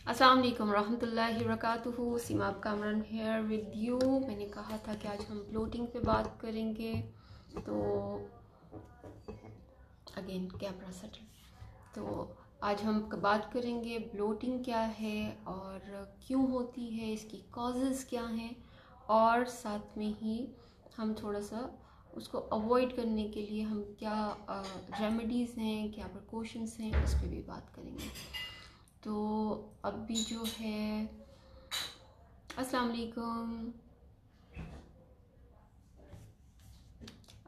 अस्सलाम वालेकुम रहमतुल्लाहि वबरकातुहू। सिमाब कामरान हेयर विद यू। मैंने कहा था कि आज हम ब्लोटिंग पे बात करेंगे, तो अगेन कैमरा सेटल। तो आज हम बात करेंगे ब्लोटिंग क्या है और क्यों होती है, इसकी कॉजेज़ क्या हैं, और साथ में ही हम थोड़ा सा उसको अवॉइड करने के लिए हम क्या रेमेडीज़ हैं, क्या प्रिकॉशंस हैं, उस पर भी बात करेंगे। तो अभी जो है, अस्सलाम वालेकुम,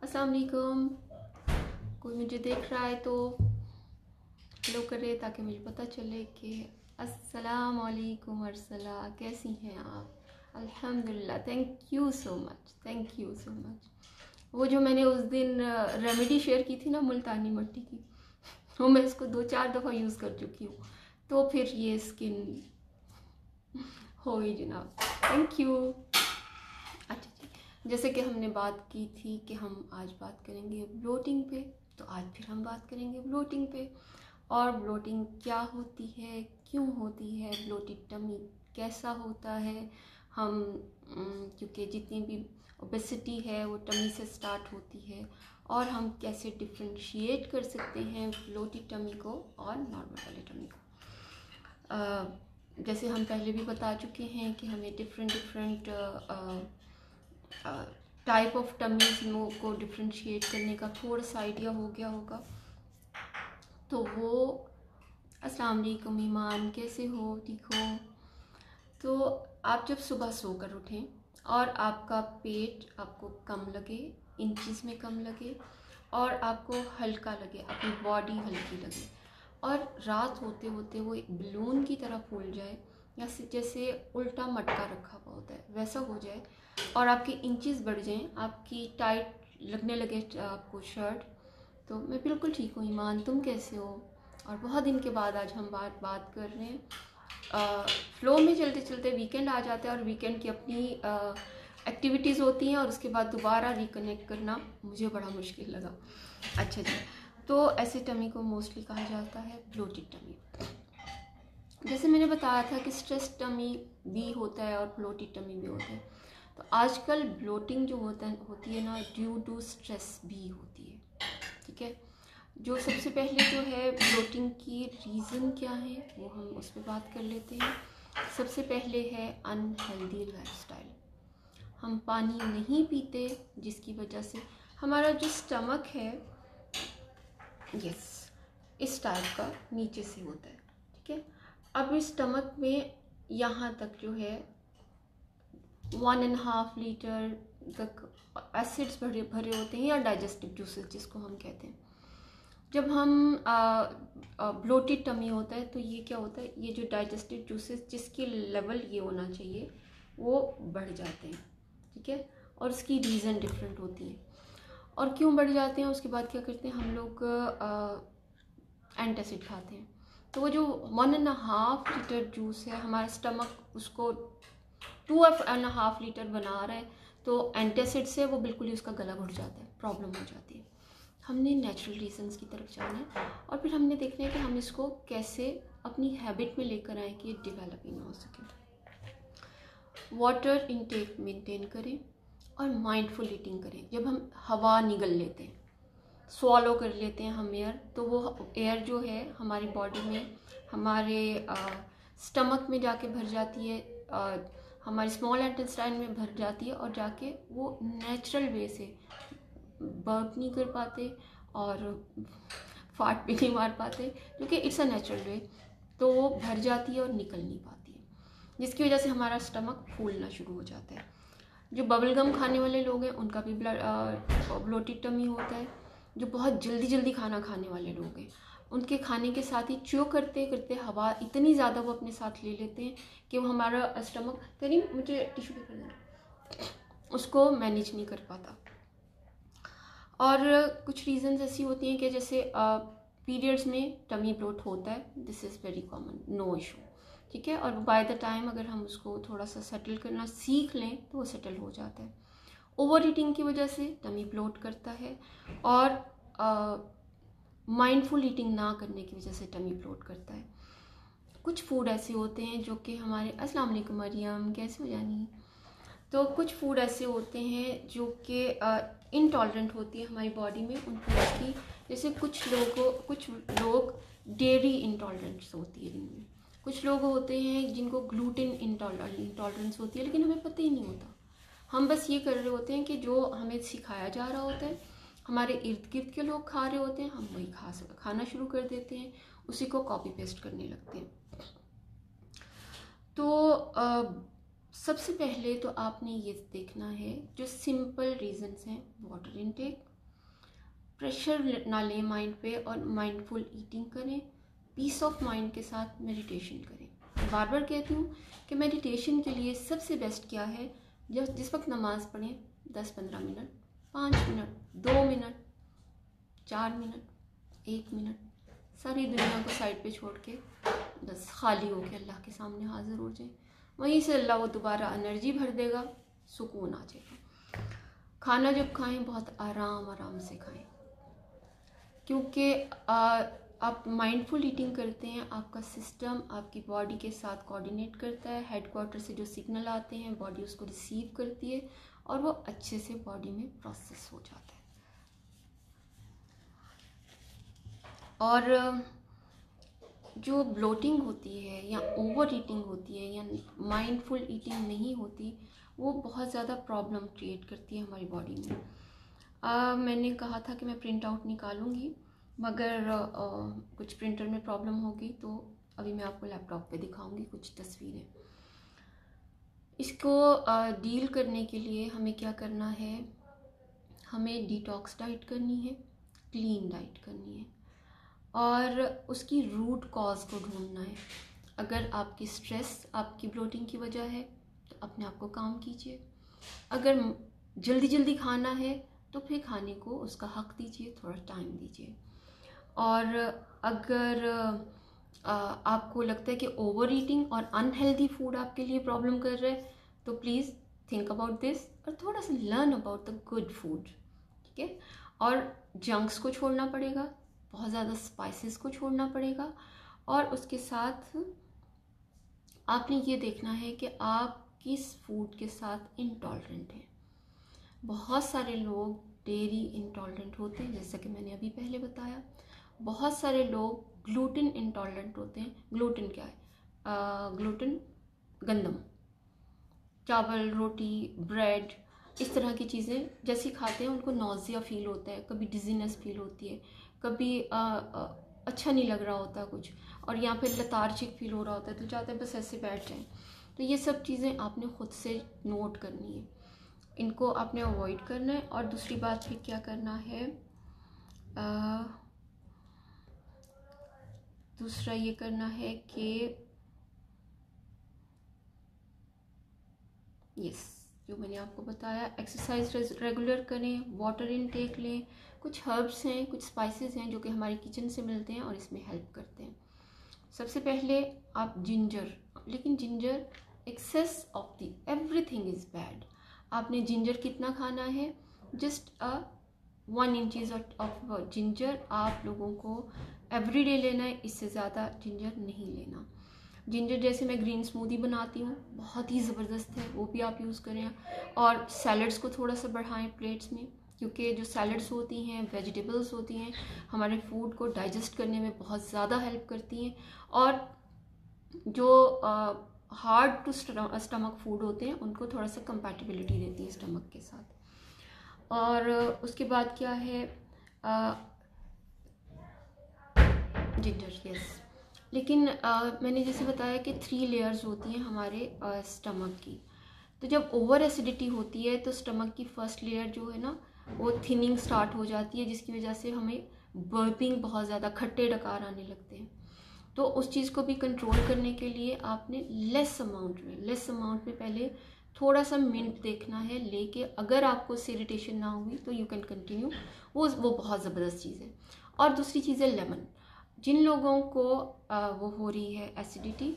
अस्सलाम वालेकुम। कोई मुझे देख रहा है तो हेलो करे ताकि मुझे पता चले कि अस्सलाम वालेकुम अर्सला, कैसी हैं आप? अल्हम्दुलिल्लाह, thank you so much, thank you so much. वो जो मैंने उस दिन रेमेडी शेयर की थी ना, मुल्तानी मट्टी की, वो मैं इसको 2-4 दफ़ा यूज़ कर चुकी हूँ, तो फिर ये स्किन हो गई जनाब, थैंक यू। अच्छा जी, जैसे कि हमने बात की थी कि हम आज बात करेंगे ब्लोटिंग पे, तो आज फिर हम बात करेंगे ब्लोटिंग पे। और ब्लोटिंग क्या होती है, क्यों होती है, ब्लोटेड टमी कैसा होता है। हम क्योंकि जितनी भी ओबेसिटी है वो टमी से स्टार्ट होती है, और हम कैसे डिफ्रेंशिएट कर सकते हैं ब्लोटेड टमी को और नॉर्मल वाले टमी को। जैसे हम पहले भी बता चुके हैं कि हमें डिफरेंट टाइप ऑफ टमीज़ को डिफ्रेंशिएट करने का थोड़ा सा आइडिया हो गया होगा। तो वो, अस्सलाम वालेकुम ईमान, कैसे हो, ठीक हो? तो आप जब सुबह सोकर उठें और आपका पेट आपको कम लगे, इंचज़ में कम लगे, और आपको हल्का लगे, अपनी बॉडी हल्की लगे, और रात होते होते वो एक बलून की तरह फूल जाए, या जैसे उल्टा मटका रखा हुआ होता है वैसा हो जाए, और आपके इंचज़ बढ़ जाएं, आपकी टाइट लगने लगे आपको शर्ट, तो मैं बिल्कुल ठीक हूँ ईमान, तुम कैसे हो? और बहुत दिन के बाद आज हम बात कर रहे हैं। फ्लो में चलते चलते वीकेंड आ जाता है, और वीकेंड की अपनी एक्टिविटीज़ होती हैं, और उसके बाद दोबारा रिकनेक्ट करना मुझे बड़ा मुश्किल लगा। अच्छा जी, तो ऐसे टमी को मोस्टली कहा जाता है ब्लोटेड टमी। जैसे मैंने बताया था कि स्ट्रेस टमी भी होता है और ब्लोटेड टमी भी होता है। तो आजकल ब्लोटिंग जो होती है ना, ड्यू टू स्ट्रेस भी होती है, ठीक है। जो सबसे पहले जो है ब्लोटिंग की रीज़न क्या है, वो हम उस पर बात कर लेते हैं। सबसे पहले है अनहेल्दी लाइफस्टाइल। हम पानी नहीं पीते, जिसकी वजह से हमारा जो स्टमक है, यस, इस टाइप का नीचे से होता है, ठीक है। अब इस स्टमक में यहाँ तक जो है 1.5 लीटर तक एसिड्स भरे भरे होते हैं, या डाइजेस्टिव जूसेस जिसको हम कहते हैं। जब हम ब्लोटेड टमी होता है तो ये क्या होता है, ये जो डाइजेस्टिव जूसेस जिसकी लेवल ये होना चाहिए वो बढ़ जाते हैं, ठीक है। और उसकी रीज़न डिफरेंट होती है, और क्यों बढ़ जाते हैं, उसके बाद क्या करते हैं हम लोग, एंटासिड खाते हैं। तो वो जो 1.5 लीटर जूस है, हमारा स्टमक उसको 2.5 लीटर बना रहा है, तो एंटासिड से वो बिल्कुल ही उसका गला घुट जाता है, प्रॉब्लम हो जाती है। हमने नेचुरल रीजंस की तरफ जाना है, और फिर हमने देखना है कि हम इसको कैसे अपनी हैबिट में लेकर आए कि डेवलपिंग हो सके। वाटर इनटेक मेंटेन करें, और माइंडफुल ईटिंग करें। जब हम हवा निगल लेते हैं, स्वॉलो कर लेते हैं हम एयर, तो वो एयर जो है हमारी बॉडी में, हमारे स्टमक में जाके भर जाती है, हमारे स्मॉल इंटेस्टाइन में भर जाती है, और जाके वो नेचुरल वे से बर्प नहीं कर पाते और फाट भी नहीं मार पाते, क्योंकि इट्स अ नेचुरल वे, तो वो भर जाती है और निकल नहीं पाती है, जिसकी वजह से हमारा स्टमक फूलना शुरू हो जाता है। जो बबल गम खाने वाले लोग हैं उनका भी ब्लोटेड टमी होता है। जो बहुत जल्दी जल्दी खाना खाने वाले लोग हैं, उनके खाने के साथ ही च्यो करते करते हवा इतनी ज़्यादा वो अपने साथ ले लेते हैं कि वो हमारा स्टमक, करीब मुझे टिश्यू पेपर देना, उसको मैनेज नहीं कर पाता। और कुछ रीज़न्स ऐसी होती हैं कि जैसे पीरियड्स में टमी ब्लोट होता है, this is very common, no issue, ठीक है। और बाय द टाइम अगर हम उसको थोड़ा सा सेटल करना सीख लें तो वो सेटल हो जाता है। ओवर ईटिंग की वजह से टमी ब्लोट करता है, और माइंडफुल ईटिंग ना करने की वजह से टमी ब्लोट करता है। कुछ फूड ऐसे होते हैं जो कि हमारे, अस्सलाम वालेकुम मरियम, कैसे हो जानी। तो कुछ फूड ऐसे होते हैं जो कि इनटॉलरेंट होती है हमारी बॉडी में उन फूड की। जैसे कुछ लोग डेयरी इंटॉलरेंस होती है जिनमें, कुछ लोग होते हैं जिनको ग्लूटेन इंटॉलरेंस होती है, लेकिन हमें पता ही नहीं होता। हम बस ये कर रहे होते हैं कि जो हमें सिखाया जा रहा होता है, हमारे इर्द गिर्द के लोग खा रहे होते हैं, हम वही खाना शुरू कर देते हैं, उसी को कॉपी पेस्ट करने लगते हैं। तो सबसे पहले तो आपने ये देखना है, जो सिंपल रीजंस हैं, वाटर इनटेक, प्रेशर ना लें माइंड पे और माइंडफुल ईटिंग करें, पीस ऑफ माइंड के साथ मेडिटेशन करें। बार बार कहती हूँ कि मेडिटेशन के लिए सबसे बेस्ट क्या है, जब जिस वक्त नमाज़ पढ़ें 10-15 minute, 5 minute, 2 minute, 4 minute, 1 minute, सारी दुनिया को साइड पे छोड़ के बस खाली हो के अल्लाह के सामने हाजिर हो जाए। वहीं से अल्लाह वो दोबारा एनर्जी भर देगा, सुकून आ जाएगा। खाना जब खाएं बहुत आराम से खाएं, क्योंकि आप माइंडफुल ईटिंग करते हैं, आपका सिस्टम आपकी बॉडी के साथ कोऑर्डिनेट करता है, हेडक्वार्टर से जो सिग्नल आते हैं बॉडी उसको रिसीव करती है और वो अच्छे से बॉडी में प्रोसेस हो जाता है। और जो ब्लोटिंग होती है या ओवर ईटिंग होती है या माइंडफुल ईटिंग नहीं होती, वो बहुत ज़्यादा प्रॉब्लम क्रिएट करती है हमारी बॉडी में। मैंने कहा था कि मैं प्रिंट आउट निकालूंगी, मगर कुछ प्रिंटर में प्रॉब्लम होगी, तो अभी मैं आपको लैपटॉप पे दिखाऊंगी कुछ तस्वीरें। इसको डील करने के लिए हमें क्या करना है, हमें डिटॉक्स डाइट करनी है, क्लीन डाइट करनी है और उसकी रूट कॉज को ढूंढना है। अगर आपकी स्ट्रेस आपकी ब्लोटिंग की वजह है तो अपने आप को काम कीजिए। अगर जल्दी जल्दी खाना है तो फिर खाने को उसका हक दीजिए, थोड़ा टाइम दीजिए। और अगर आपको लगता है कि ओवर ईटिंग और अनहेल्दी फूड आपके लिए प्रॉब्लम कर रहा है, तो प्लीज़ थिंक अबाउट दिस और थोड़ा सा learn about the good food, ठीक है। और जंक्स को छोड़ना पड़ेगा, बहुत ज़्यादा स्पाइसेस को छोड़ना पड़ेगा, और उसके साथ आपने ये देखना है कि आप किस फूड के साथ इंटॉलरेंट हैं। बहुत सारे लोग डेयरी इंटॉलरेंट होते हैं, जैसा कि मैंने अभी पहले बताया। बहुत सारे लोग ग्लूटेन इंटॉलरेंट होते हैं। ग्लूटेन क्या है? ग्लूटेन गंदम, चावल, रोटी, ब्रेड, इस तरह की चीज़ें जैसी खाते हैं उनको नॉजिया फील होता है, कभी डिजीनेस फील होती है, कभी अच्छा नहीं लग रहा होता कुछ, और यहाँ पे लेथार्जिक फील हो रहा होता है, तो चाहते हैं बस ऐसे बैठ जाएं। तो ये सब चीज़ें आपने खुद से नोट करनी है, इनको आपने अवॉइड करना है। और दूसरी बात फिर क्या करना है, दूसरा ये करना है कि जो मैंने आपको बताया, एक्सरसाइज रेगुलर करें, वाटर इनटेक लें, कुछ हर्ब्स हैं, कुछ स्पाइसेस हैं जो कि हमारे किचन से मिलते हैं और इसमें हेल्प करते हैं। सबसे पहले आप जिंजर, लेकिन ginger excess of the everything is bad. आपने जिंजर कितना खाना है, जस्ट 1 इंच ऑफ जिंजर आप लोगों को एवरीडे लेना है, इससे ज़्यादा जिंजर नहीं लेना। जिंजर जैसे मैं ग्रीन स्मूदी बनाती हूँ, बहुत ही ज़बरदस्त है, वो भी आप यूज़ करें। और सैलड्स को थोड़ा सा बढ़ाएं प्लेट्स में, क्योंकि जो सैलड्स होती हैं, वेजिटेबल्स होती हैं, हमारे फूड को डाइजेस्ट करने में बहुत ज़्यादा हेल्प करती हैं, और जो हार्ड टू स्टमक फूड होते हैं उनको थोड़ा सा कंपैटिबिलिटी देती है स्टमक के साथ। और उसके बाद क्या है, जिंजर, यस। लेकिन मैंने जैसे बताया कि 3 लेयर्स होती हैं हमारे स्टमक की। तो जब ओवर एसिडिटी होती है तो स्टमक की फर्स्ट लेयर जो है ना, वो थिनिंग स्टार्ट हो जाती है, जिसकी वजह से हमें बर्पिंग, बहुत ज़्यादा खट्टे डकार आने लगते हैं। तो उस चीज़ को भी कंट्रोल करने के लिए आपने लेस अमाउंट में पहले थोड़ा सा मिंट देखना है लेके, अगर आपको इरिटेशन ना हुई तो यू कैन कंटिन्यू, वो बहुत ज़बरदस्त चीज़ है। और दूसरी चीज़ है लेमन। जिन लोगों को वो हो रही है एसिडिटी,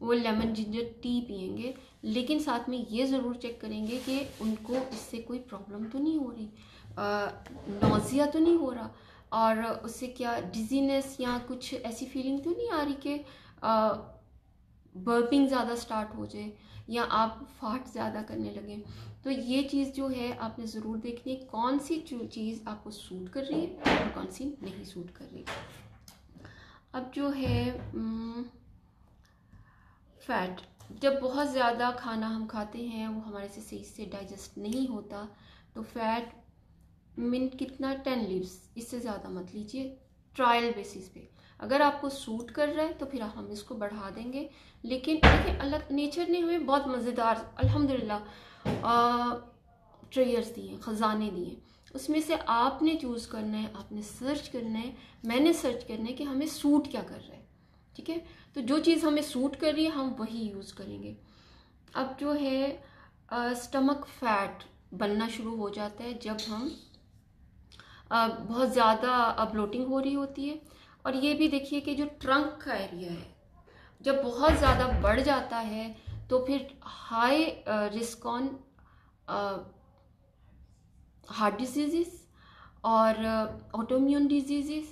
वो लेमन जिंजर टी पियेंगे, लेकिन साथ में ये ज़रूर चेक करेंगे कि उनको इससे कोई प्रॉब्लम तो नहीं हो रही, नॉजिया तो नहीं हो रहा, और उससे क्या डिजीनेस या कुछ ऐसी फीलिंग तो नहीं आ रही कि बर्पिंग ज़्यादा स्टार्ट हो जाए या आप फाट ज़्यादा करने लगें। तो ये चीज़ जो है आपने ज़रूर देखनी है, कौन सी चीज़ आपको सूट कर रही है और कौन सी नहीं सूट कर रही। अब जो है फैट, जब बहुत ज़्यादा खाना हम खाते हैं वो हमारे से सही से डाइजेस्ट नहीं होता, तो फैट मिनट कितना 10 लीव्स, इससे ज़्यादा मत लीजिए ट्रायल बेसिस पे। अगर आपको सूट कर रहा है तो फिर हम इसको बढ़ा देंगे। लेकिन देखिए अल्लाह नेचर ने हमें बहुत मज़ेदार अल्हम्दुलिल्लाह ट्रेयर्स दिए, ख़जाने दिए, उसमें से आपने चूज़ करना है, आपने सर्च करना है, मैंने सर्च करना है कि हमें सूट क्या कर रहा है। ठीक है, तो जो चीज़ हमें सूट कर रही है हम वही यूज़ करेंगे। अब जो है स्टमक फैट बनना शुरू हो जाता है जब हम बहुत ज़्यादा ब्लोटिंग हो रही होती है। और ये भी देखिए कि जो ट्रंक का एरिया है जब बहुत ज़्यादा बढ़ जाता है तो फिर high risk on heart disease और autoimmune disease,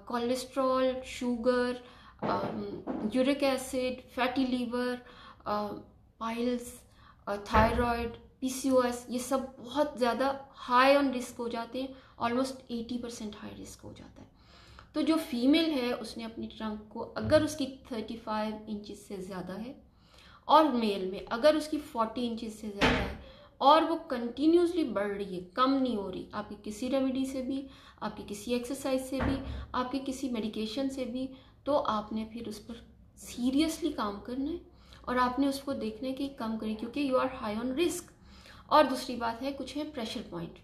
cholesterol, sugar, uric acid, fatty liver, piles, thyroid, PCOS, ये सब बहुत ज़्यादा हाई ऑन रिस्क हो जाते हैं। ऑलमोस्ट 80% हाई रिस्क हो जाता है। तो जो फीमेल है उसने अपनी ट्रंक को, अगर उसकी 35 इंचेस से ज़्यादा है, और मेल में अगर उसकी 40 इंचेस से ज़्यादा है और वो कंटिन्यूसली बढ़ रही है, कम नहीं हो रही, आपकी किसी रेमेडी से भी, आपकी किसी एक्सरसाइज से भी, आपकी किसी मेडिकेशन से भी, तो आपने फिर उस पर सीरियसली काम करना है और आपने उसको देखना है कि कम करें, क्योंकि you are high on risk. और दूसरी बात है, कुछ है प्रेशर पॉइंट।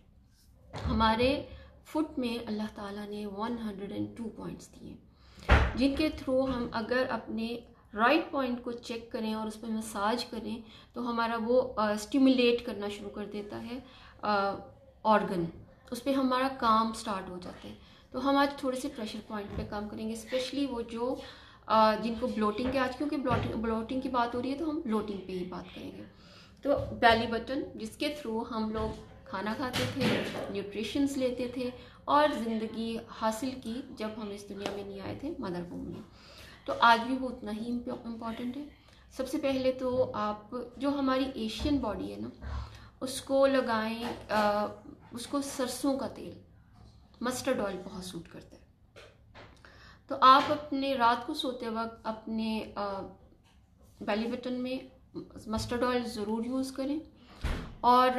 हमारे फुट में अल्लाह ताला ने 102 पॉइंट्स दिए जिनके थ्रू हम अगर अपने राइट पॉइंट को चेक करें और उस पर मसाज करें तो हमारा वो स्टिमुलेट करना शुरू कर देता है ऑर्गन, उस पर हमारा काम स्टार्ट हो जाता है। तो हम आज थोड़े से प्रेशर पॉइंट पे काम करेंगे, स्पेशली वो जो जिनको ब्लोटिंग के, आज क्योंकि ब्लोटिंग की बात हो रही है तो हम ब्लोटिंग पे ही बात करेंगे। तो बेली बटन, जिसके थ्रू हम लोग खाना खाते थे, न्यूट्रिशंस लेते थे और ज़िंदगी हासिल की जब हम इस दुनिया में नहीं आए थे मदरभूमि में, तो आज भी वो उतना ही इम्पॉर्टेंट है। सबसे पहले तो आप जो हमारी एशियन बॉडी है ना उसको लगाएं, उसको सरसों का तेल, मस्टर्ड ऑयल बहुत सूट करता है। तो आप अपने रात को सोते वक्त अपने बेली बटन में मस्टर्ड ऑयल ज़रूर यूज़ करें और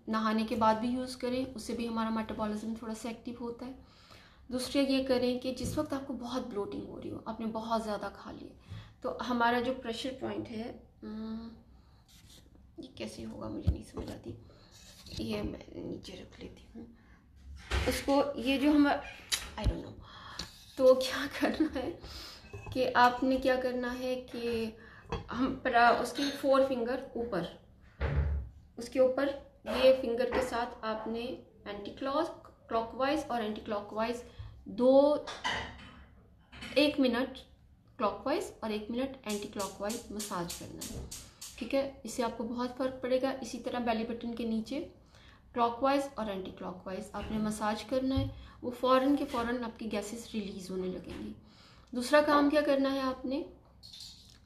नहाने के बाद भी यूज़ करें, उससे भी हमारा मेटाबॉलिज्म थोड़ा सा एक्टिव होता है। दूसरा ये करें कि जिस वक्त आपको बहुत ब्लोटिंग हो रही हो, आपने बहुत ज़्यादा खा लिया, तो हमारा जो प्रेशर पॉइंट है, ये कैसे होगा मुझे नहीं समझ आती, ये मैं नीचे रख लेती हूँ उसको, ये जो हम आई डोंट नो। तो क्या करना है कि आपने क्या करना है कि हम उसकी 4 फिंगर ऊपर, उसके ऊपर ये फिंगर के साथ आपने एंटी क्लॉकवाइज और एंटी क्लॉकवाइज 1 मिनट क्लॉकवाइज और 1 मिनट एंटी क्लॉकवाइज मसाज करना है। ठीक है, इससे आपको बहुत फ़र्क पड़ेगा। इसी तरह बेली बटन के नीचे क्लॉकवाइज और एंटी क्लॉकवाइज आपने मसाज करना है, वो फ़ौरन के फ़ौरन आपकी गैसेस रिलीज़ होने लगेंगी। दूसरा काम क्या करना है,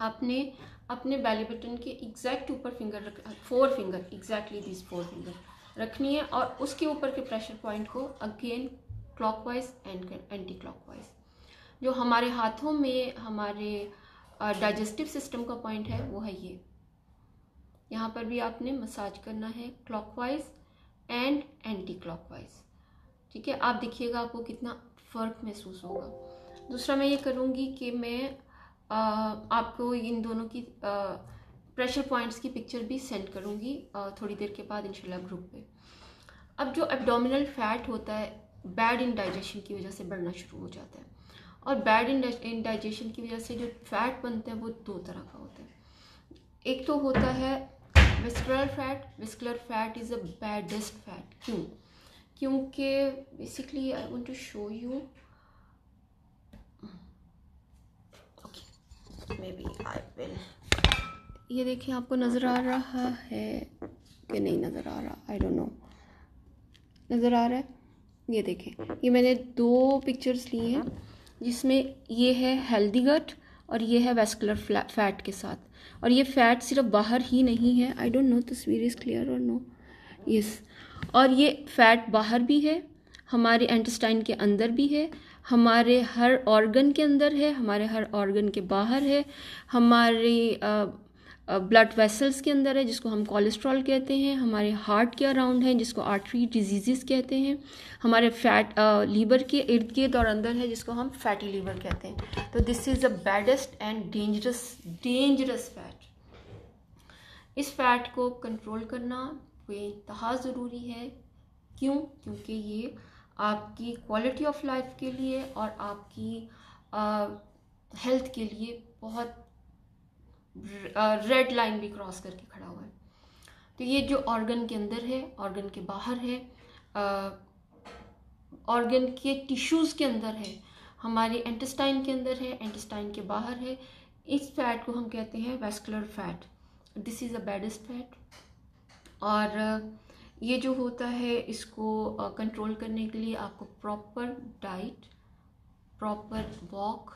आपने अपने बेली बटन के एग्जैक्ट ऊपर finger 4 finger, exactly this 4 finger रखनी है और उसके ऊपर के प्रेशर पॉइंट को again clockwise and anti clockwise. जो हमारे हाथों में हमारे डाइजेस्टिव सिस्टम का पॉइंट है वो है ये, यहाँ पर भी आपने मसाज करना है क्लॉकवाइज एंड एंटी क्लॉकवाइज। ठीक है, आप देखिएगा आपको कितना फ़र्क महसूस होगा। दूसरा मैं ये करूँगी कि मैं आपको इन दोनों की प्रेशर पॉइंट्स की पिक्चर भी सेंड करूँगी थोड़ी देर के बाद इंशाल्लाह ग्रुप पे। अब जो एब्डोमिनल फैट होता है बैड इंडाइजेशन की वजह से बढ़ना शुरू हो जाता है, और बैड इंडाइजेशन की वजह से जो फैट बनता है वो 2 तरह का होता है। एक तो होता है visceral fat. Visceral fat is a baddest fat. क्यों? क्योंकि basically I want to show you, maybe I will, ये देखिए आपको नज़र आ रहा है कि नहीं नज़र आ रहा, आई डोंट नो, नज़र आ रहा है? ये देखें, ये मैंने 2 पिक्चर्स ली हैं जिसमें ये है हेल्दी गट और ये है वेस्कुलर फैट के साथ। और ये फैट सिर्फ बाहर ही नहीं है, आई डोंट नो तस्वीर इज़ क्लियर और नो, यस, और ये फैट बाहर भी है, हमारे इंटेस्टाइन के अंदर भी है, हमारे हर ऑर्गन के अंदर है, हमारे हर ऑर्गन के बाहर है, हमारी ब्लड वेसल्स के अंदर है जिसको हम कोलेस्ट्रॉल कहते हैं, हमारे हार्ट के अराउंड है जिसको आर्टरी डिजीज़ कहते हैं, हमारे फैट लीवर के इर्द गिर्द और अंदर है जिसको हम फैटी लीवर कहते हैं। तो this is the baddest and dangerous fat. इस फैट को कंट्रोल करना बेइंतहा ज़रूरी है। क्यों? क्योंकि ये आपकी क्वालिटी ऑफ लाइफ के लिए और आपकी हेल्थ के लिए बहुत रेड लाइन भी क्रॉस करके खड़ा हुआ है। तो ये जो ऑर्गन के अंदर है, ऑर्गन के बाहर है, ऑर्गन के टिश्यूज़ के अंदर है, हमारे इंटेस्टाइन के अंदर है, इंटेस्टाइन के बाहर है, इस फैट को हम कहते हैं vascular fat. This is a baddest fat. और ये जो होता है इसको कंट्रोल करने के लिए आपको proper diet, proper walk,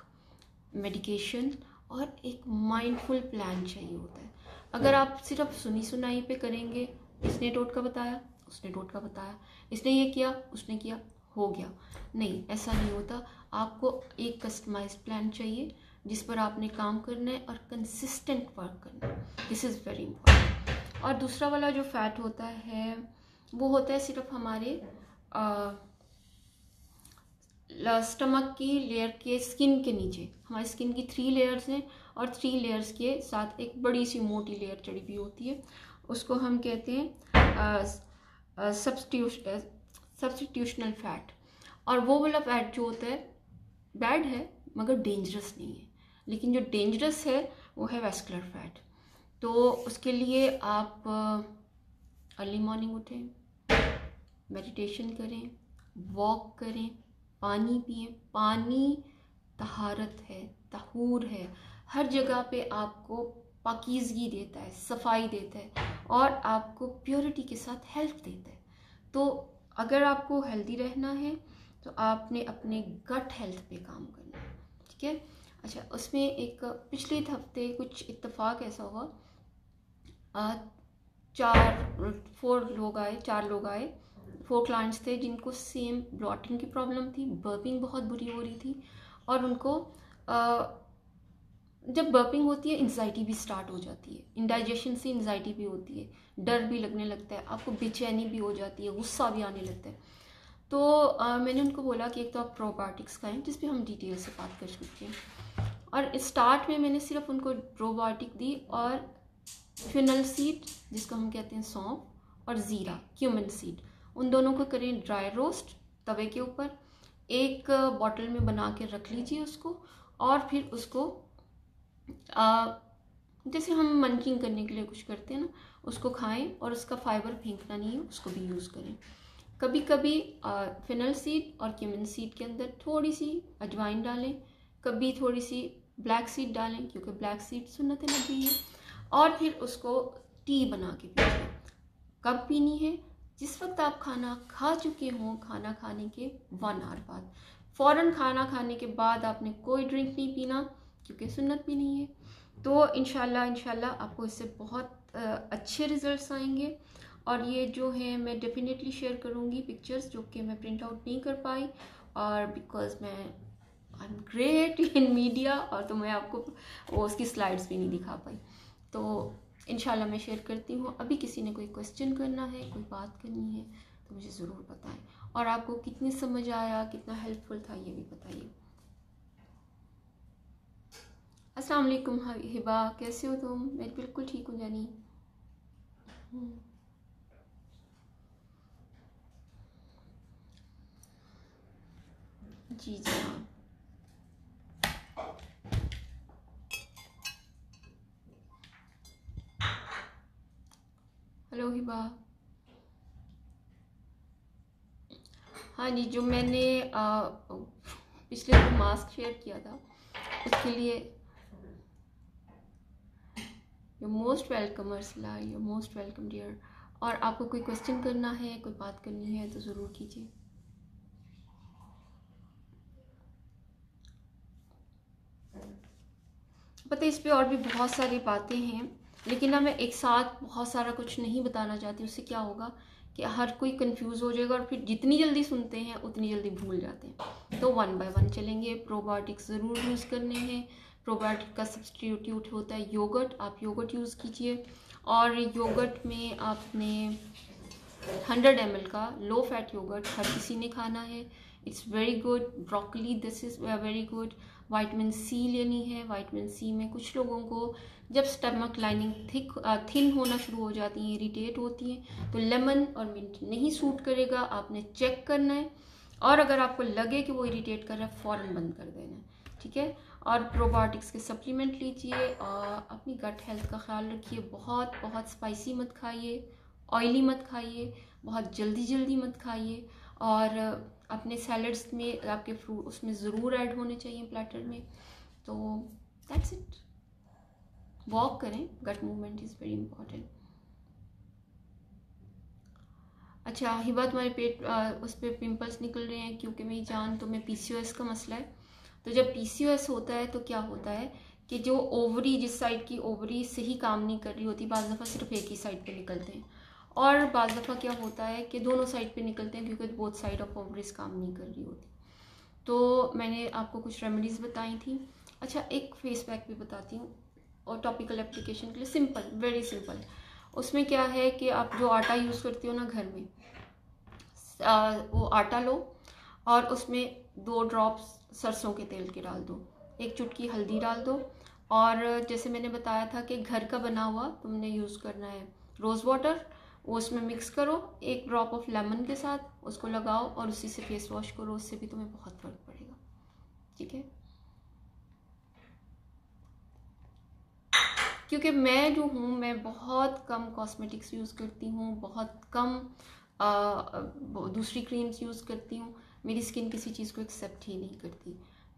medication और एक माइंडफुल प्लान चाहिए होता है। अगर आप सिर्फ सुनी सुनाई पे करेंगे, इसने टोटका बताया, उसने टोटका बताया, इसने ये किया, उसने किया, हो गया, नहीं, ऐसा नहीं होता। आपको एक कस्टमाइज्ड प्लान चाहिए जिस पर आपने काम करना है और कंसिस्टेंट वर्क करना है। This is very important. और दूसरा वाला जो फैट होता है वो होता है सिर्फ हमारे स्टमक की लेयर के स्किन के नीचे। हमारी स्किन की 3 लेयर्स हैं और 3 लेयर्स के साथ एक बड़ी सी मोटी लेयर चढ़ी हुई होती है, उसको हम कहते हैं सब्स्टिट्यूशनल फैट। और वो वाला फैट जो होता है बैड है मगर डेंजरस नहीं है, लेकिन जो डेंजरस है वो है वेस्कुलर फैट। तो उसके लिए आप अर्ली मॉर्निंग उठें, मेडिटेशन करें, वॉक करें, पानी पिएं। पानी तहारत है, तहूर है, हर जगह पे आपको पाकीज़गी देता है, सफाई देता है और आपको प्योरिटी के साथ हेल्थ देता है। तो अगर आपको हेल्दी रहना है तो आपने अपने गट हेल्थ पे काम करना है, ठीक है। अच्छा, उसमें एक पिछले हफ्ते कुछ इत्तेफाक ऐसा हुआ, 4 लोग आए, 4 क्लाइंट्स थे जिनको सेम ब्लॉटिंग की प्रॉब्लम थी, बर्पिंग बहुत बुरी हो रही थी और उनको जब बर्पिंग होती है एंजाइटी भी स्टार्ट हो जाती है, इंडाइजेशन से एंजाइटी भी होती है, डर भी लगने लगता है, आपको बेचैनी भी हो जाती है, गुस्सा भी आने लगता है। तो मैंने उनको बोला कि एक तो आप प्रोबायोटिक्स खाएं, जिस पे हम डिटेल से बात कर चुके हैं। और स्टार्ट में मैंने सिर्फ उनको प्रोबायोटिक दी और फिनल सीड जिसको हम कहते हैं सौंफ, और ज़ीरा क्यूमिन सीड, उन दोनों को करें ड्राई रोस्ट तवे के ऊपर, एक बॉटल में बना के रख लीजिए उसको, और फिर उसको जैसे हम मंचिंग करने के लिए कुछ करते हैं ना, उसको खाएं और उसका फाइबर फेंकना नहीं है, उसको भी यूज़ करें। कभी कभी फिनल सीड और क्यूमिन सीड के अंदर थोड़ी सी अजवाइन डालें, कभी थोड़ी सी ब्लैक सीड डालें क्योंकि ब्लैक सीड सुन्नत नबी है, और फिर उसको टी बना के पीजिए। कब पीनी है? जिस वक्त आप खाना खा चुके हों, खाना खाने के 1 आवर बाद। फ़ौरन खाना खाने के बाद आपने कोई ड्रिंक नहीं पीना क्योंकि सुन्नत भी नहीं है। तो इंशाल्लाह आपको इससे बहुत अच्छे रिजल्ट्स आएंगे। और ये जो है मैं डेफिनेटली शेयर करूँगी पिक्चर्स जो कि मैं प्रिंट आउट नहीं कर पाई, और बिकॉज मैं I am great in media, और तो मैं आपको वो उसकी स्लाइड्स भी नहीं दिखा पाई। तो इंशाल्लाह मैं शेयर करती हूँ। अभी किसी ने कोई क्वेश्चन करना है, कोई बात करनी है तो मुझे ज़रूर बताएं, और आपको कितनी समझ आया, कितना हेल्पफुल था ये भी बताइए। अस्सलाम वालेकुम हिबा, कैसे हो तुम? मैं बिल्कुल ठीक हूँ जानी। जी जी हाँ। हेलो हिबा। हाँ जी, जो मैंने पिछले दिन मास्क शेयर किया था उसके लिए you most welcome Arsala, you most welcome dear. और आपको कोई क्वेश्चन करना है, कोई बात करनी है तो ज़रूर कीजिए। पता है इस पे और भी बहुत सारी बातें हैं, लेकिन ना मैं एक साथ बहुत सारा कुछ नहीं बताना चाहती। उससे क्या होगा कि हर कोई कंफ्यूज हो जाएगा और फिर जितनी जल्दी सुनते हैं उतनी जल्दी भूल जाते हैं। तो 1 बाय 1 चलेंगे। प्रोबायोटिक्स ज़रूर यूज़ करने हैं। प्रोबायोटिक का सब्स्टिट्यूट होता है योगर्ट, आप योगर्ट यूज़ कीजिए। और योगर्ट में आपने 100 ml का लो फैट योगर्ट हर किसी ने खाना है। It's very good. Broccoli, this is very good. Vitamin C लेनी है। विटामिन सी में कुछ लोगों को जब स्टमक लाइनिंग थिन होना शुरू हो जाती है, इरिटेट होती है, तो लेमन और मिंट नहीं सूट करेगा। आपने चेक करना है और अगर आपको लगे कि वो इरिटेट कर रहा है फ़ौरन बंद कर देना है, ठीक है। और प्रोबायोटिक्स के सप्लीमेंट लीजिए और अपनी गट हेल्थ का ख्याल रखिए। बहुत बहुत स्पाइसी मत खाइए, ऑयली मत खाइए, बहुत जल्दी जल्दी मत खाइए। और अपने सैलड्स में आपके फ्रूट उसमें ज़रूर ऐड होने चाहिए प्लेटर में। तो दैट्स इट। वॉक करें, गट मूवमेंट इज़ वेरी इंपॉर्टेंट। अच्छा हिबा, तुम्हारे पेट उस पर पिंपल्स निकल रहे हैं क्योंकि मेरी जान तुम्हें PCOS का मसला है। तो जब PCOS होता है तो क्या होता है कि जो ओवरी, जिस साइड की ओवरी सही काम नहीं कर रही होती, बाज़ दफ़ा सिर्फ एक ही साइड पे निकलते हैं, और बाज़ दफ़ा क्या होता है कि दोनों साइड पे निकलते हैं क्योंकि बोथ साइड ऑफ ओवरीज काम नहीं कर रही होती। तो मैंने आपको कुछ रेमेडीज़ बताई थी। अच्छा एक फेस पैक भी बताती हूँ और टॉपिकल एप्लीकेशन के लिए, सिंपल, वेरी सिंपल। उसमें क्या है कि आप जो आटा यूज़ करती हो ना घर में, वो आटा लो और उसमें 2 ड्रॉप्स सरसों के तेल के डाल दो, 1 चुटकी हल्दी डाल दो, और जैसे मैंने बताया था कि घर का बना हुआ तुमने यूज़ करना है रोज़ वाटर, वो उसमें मिक्स करो 1 ड्रॉप ऑफ लेमन के साथ, उसको लगाओ और उसी से फेस वॉश करो। उससे भी तुम्हें बहुत फ़र्क पड़ेगा, ठीक है। क्योंकि मैं जो हूँ, मैं बहुत कम कॉस्मेटिक्स यूज़ करती हूँ, बहुत कम दूसरी क्रीम्स यूज़ करती हूँ। मेरी स्किन किसी चीज़ को एक्सेप्ट ही नहीं करती।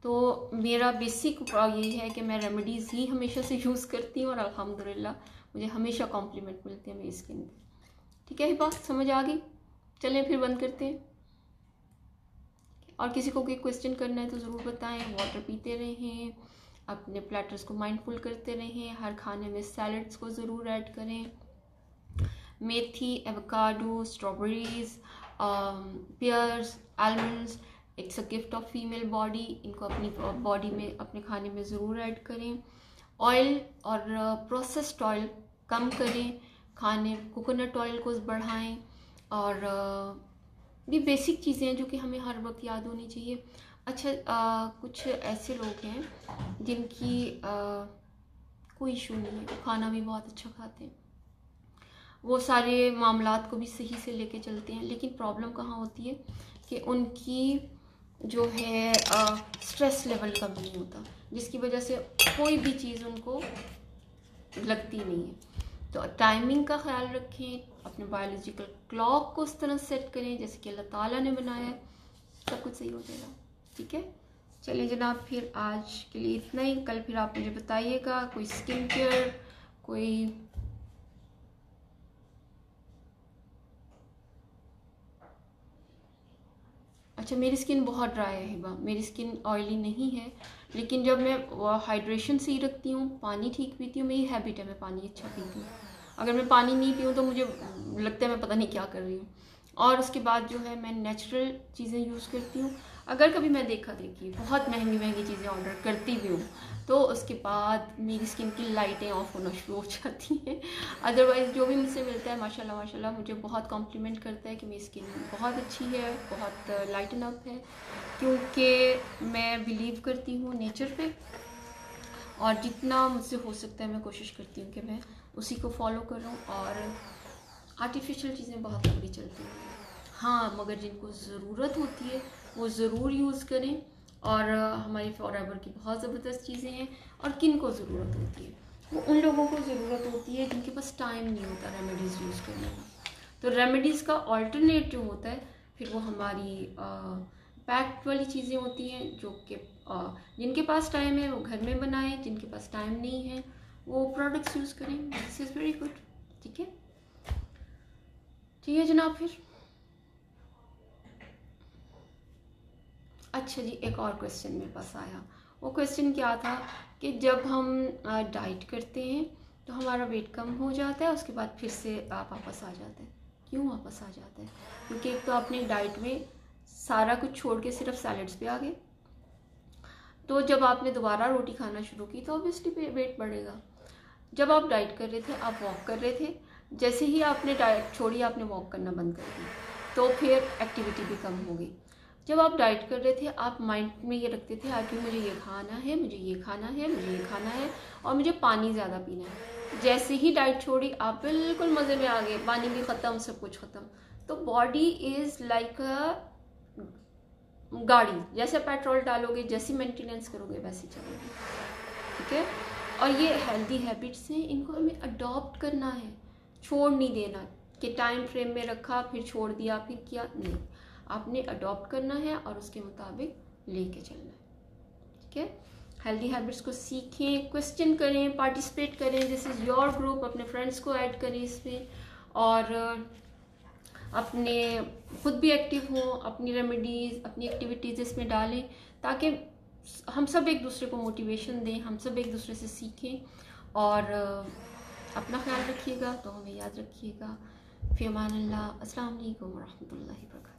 तो मेरा बेसिक यही है कि मैं रेमेडीज़ ही हमेशा से यूज़ करती हूँ और अल्हम्दुलिल्लाह मुझे हमेशा कॉम्प्लीमेंट मिलते हैं मेरी स्किन पे, ठीक है। ये बात समझ आ गई? चलें फिर बंद करते हैं। और किसी को कोई क्वेश्चन करना है तो ज़रूर बताएं। वाटर पीते रहें, अपने प्लेटर्स को माइंडफुल करते रहें, हर खाने में सैलड्स को ज़रूर ऐड करें। मेथी, avocado, strawberries, pears, almonds, it's a gift of female body. इनको अपनी बॉडी में, अपने खाने में ज़रूर ऐड करें। ऑयल और प्रोसेस्ड ऑयल कम करें, खाने कोकोनट ऑयल को बढ़ाएं। और ये बेसिक चीज़ें हैं जो कि हमें हर वक्त याद होनी चाहिए। अच्छा कुछ ऐसे लोग हैं जिनकी कोई इशू नहीं है, वो खाना भी बहुत अच्छा खाते हैं, वो सारे मामलात को भी सही से लेके चलते हैं, लेकिन प्रॉब्लम कहाँ होती है कि उनकी जो है स्ट्रेस लेवल कम नहीं होता, जिसकी वजह से कोई भी चीज़ उनको लगती नहीं है। तो टाइमिंग का ख्याल रखें, अपने बायोलॉजिकल क्लॉक को उस तरह सेट करें जैसे कि अल्लाह ताला ने बनाया है, सब कुछ सही हो जाएगा, ठीक है। चलिए जनाब, फिर आज के लिए इतना ही। कल फिर आप मुझे बताइएगा कोई स्किन केयर, कोई अच्छा मेरी स्किन बहुत ड्राई है हिबा, मेरी स्किन ऑयली नहीं है, लेकिन जब मैं हाइड्रेशन सही रखती हूँ, पानी ठीक पीती हूँ, मेरी हैबिट है मैं पानी अच्छा पीती हूँ। अगर मैं पानी नहीं पीऊँ तो मुझे लगता है मैं पता नहीं क्या कर रही हूँ। और उसके बाद जो है मैं नेचुरल चीज़ें यूज़ करती हूँ। अगर कभी मैं देखा देखी बहुत महंगी महंगी चीज़ें ऑर्डर करती भी हूँ तो उसके बाद मेरी स्किन की लाइटें ऑफ होना शुरू हो जाती हैं। अदरवाइज़ जो भी मुझसे मिलता है माशाल्लाह माशाल्लाह मुझे बहुत कॉम्प्लीमेंट करता है कि मेरी स्किन बहुत अच्छी है, बहुत लाइटन अप है, क्योंकि मैं बिलीव करती हूँ नेचर पे, और जितना मुझसे हो सकता है मैं कोशिश करती हूँ कि मैं उसी को फॉलो करूँ। और आर्टिफिशियल चीज़ें बहुत लंबी चलती हैं, हाँ, मगर जिनको ज़रूरत होती है वो ज़रूर यूज़ करें। और हमारी फॉरएवर की बहुत ज़बरदस्त चीज़ें हैं। और किन को ज़रूरत होती है, वो उन लोगों को ज़रूरत होती है जिनके पास टाइम नहीं होता रेमेडीज़ यूज़ करने का। तो रेमेडीज़ का ऑल्टरनेट जो होता है फिर वो हमारी पैक्ड वाली चीज़ें होती हैं, जो कि जिनके पास टाइम है वो घर में बनाएं, जिनके पास टाइम नहीं है वो प्रोडक्ट्स यूज़ करें। दिस इज़ वेरी गुड, ठीक है। ठीक है जनाब, फिर अच्छा जी, एक और क्वेश्चन मेरे पास आया, वो क्वेश्चन क्या था कि जब हम डाइट करते हैं तो हमारा वेट कम हो जाता है, उसके बाद फिर से वापस आ जाता है। क्यों वापस आ जाता है? क्योंकि एक तो आपने डाइट में सारा कुछ छोड़ के सिर्फ सैलड्स पे आ गए, तो जब आपने दोबारा रोटी खाना शुरू की तो ऑब्वियसली वेट बढ़ेगा। जब आप डाइट कर रहे थे, आप वॉक कर रहे थे, जैसे ही आपने डाइट छोड़ी आपने वॉक करना बंद कर दी, तो फिर एक्टिविटी भी कम हो गई। जब आप डाइट कर रहे थे आप माइंड में ये रखते थे कि मुझे ये खाना है, मुझे ये खाना है, मुझे ये खाना है और मुझे पानी ज़्यादा पीना है। जैसे ही डाइट छोड़ी आप बिल्कुल मज़े में आ गए, पानी भी ख़त्म, सब कुछ ख़त्म। तो बॉडी इज़ लाइक अ गाड़ी, जैसे पेट्रोल डालोगे, जैसी मेंटेनेंस करोगे वैसे चलोगे, ठीक है। और ये हेल्दी हैबिट्स हैं, इनको हमें अडॉप्ट करना है, छोड़ नहीं देना कि टाइम फ्रेम में रखा फिर छोड़ दिया फिर किया, नहीं, आपने अडॉप्ट करना है और उसके मुताबिक लेके चलना है, ठीक है। हेल्दी हैबिट्स को सीखें, क्वेश्चन करें, पार्टिसिपेट करें, दिस इज़ योर ग्रुप, अपने फ्रेंड्स को ऐड करें इसमें और अपने खुद भी एक्टिव हों, अपनी रेमेडीज़, अपनी एक्टिविटीज़ इसमें डालें ताकि हम सब एक दूसरे को मोटिवेशन दें, हम सब एक दूसरे से सीखें। और अपना ख्याल रखिएगा, तो हमें याद रखिएगा। फ़ी अमान अल्लाह। अस्सलाम वालेकुम व रहमतुल्लाहि व बरकातहू।